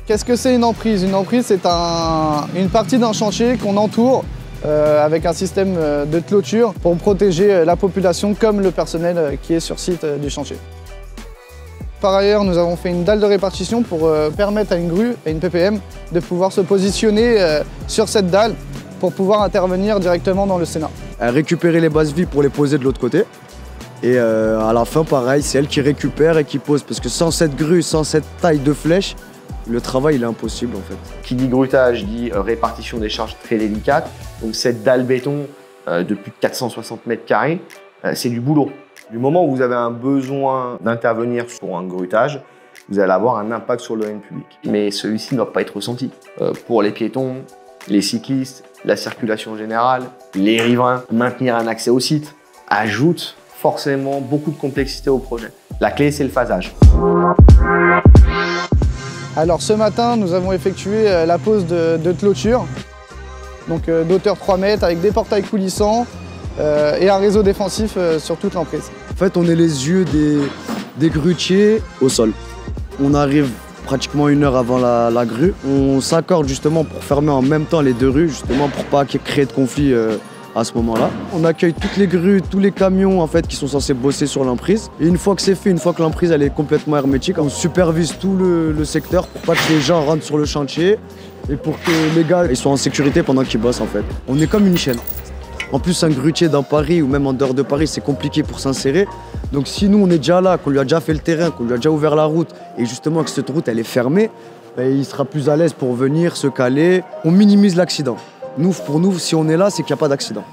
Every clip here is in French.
Qu'est-ce que c'est une emprise? Une emprise, c'est une partie d'un chantier qu'on entoure avec un système de clôture pour protéger la population comme le personnel qui est sur site du chantier. Par ailleurs, nous avons fait une dalle de répartition pour permettre à une grue, à une PPM, de pouvoir se positionner sur cette dalle pour pouvoir intervenir directement dans le Sénat. Récupérer les bases vies pour les poser de l'autre côté. Et à la fin, pareil, c'est elle qui récupère et qui pose. Parce que sans cette grue, sans cette taille de flèche, le travail il est impossible en fait. Qui dit grutage dit répartition des charges très délicates. Donc cette dalle béton de plus de 460 mètres carrés, c'est du boulot. Du moment où vous avez un besoin d'intervenir sur un grutage, vous allez avoir un impact sur le domaine public. Mais celui-ci ne doit pas être ressenti. Pour les piétons, les cyclistes, la circulation générale, les riverains, maintenir un accès au site ajoute forcément beaucoup de complexité au projet. La clé, c'est le phasage. Alors ce matin, nous avons effectué la pose de clôture, donc d'auteur 3 mètres avec des portails coulissants et un réseau défensif sur toute l'emprise. En fait, on est les yeux des grutiers au sol. On arrive pratiquement 1 heure avant la grue. On s'accorde justement pour fermer en même temps les 2 rues, justement pour pas créer de conflit à ce moment-là. On accueille toutes les grues, tous les camions en fait qui sont censés bosser sur l'emprise. Et une fois que c'est fait, une fois que l'emprise elle est complètement hermétique, on supervise tout le secteur pour pas que les gens rentrent sur le chantier et pour que les gars ils soient en sécurité pendant qu'ils bossent en fait. On est comme une chaîne. En plus, un grutier dans Paris ou même en dehors de Paris, c'est compliqué pour s'insérer. Donc si nous, on est déjà là, qu'on lui a déjà fait le terrain, qu'on lui a déjà ouvert la route, et justement que cette route, elle est fermée, ben, il sera plus à l'aise pour venir se caler. On minimise l'accident. Pour nous, si on est là, c'est qu'il n'y a pas d'accident.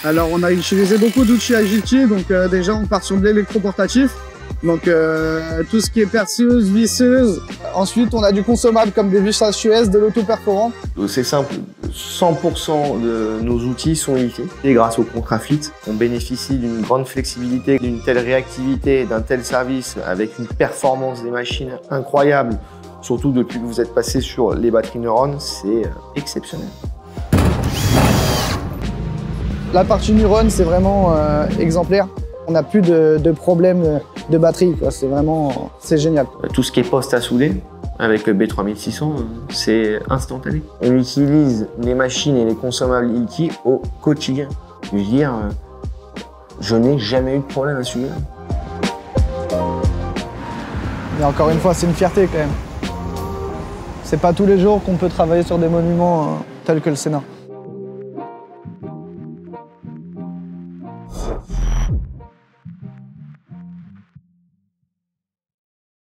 Alors on a utilisé beaucoup d'outils agités, donc déjà on part sur de l'électroportatif. Donc tout ce qui est perceuse, visseuse. Ensuite on a du consommable comme des vis à Suez, de l'auto-perforant. C'est simple, 100% de nos outils sont limités. Et grâce au contrat FLIT, on bénéficie d'une grande flexibilité, d'une telle réactivité, d'un tel service avec une performance des machines incroyable. Surtout depuis que vous êtes passé sur les batteries neurones, c'est exceptionnel. La partie Neuron, c'est vraiment exemplaire. On n'a plus de problème de batterie, c'est génial. Tout ce qui est poste à souder, avec le B3600, c'est instantané. On utilise les machines et les consommables Hilti au quotidien. Je veux dire, je n'ai jamais eu de problème à ce sujet. Mais encore une fois, c'est une fierté quand même. C'est pas tous les jours qu'on peut travailler sur des monuments tels que le Sénat.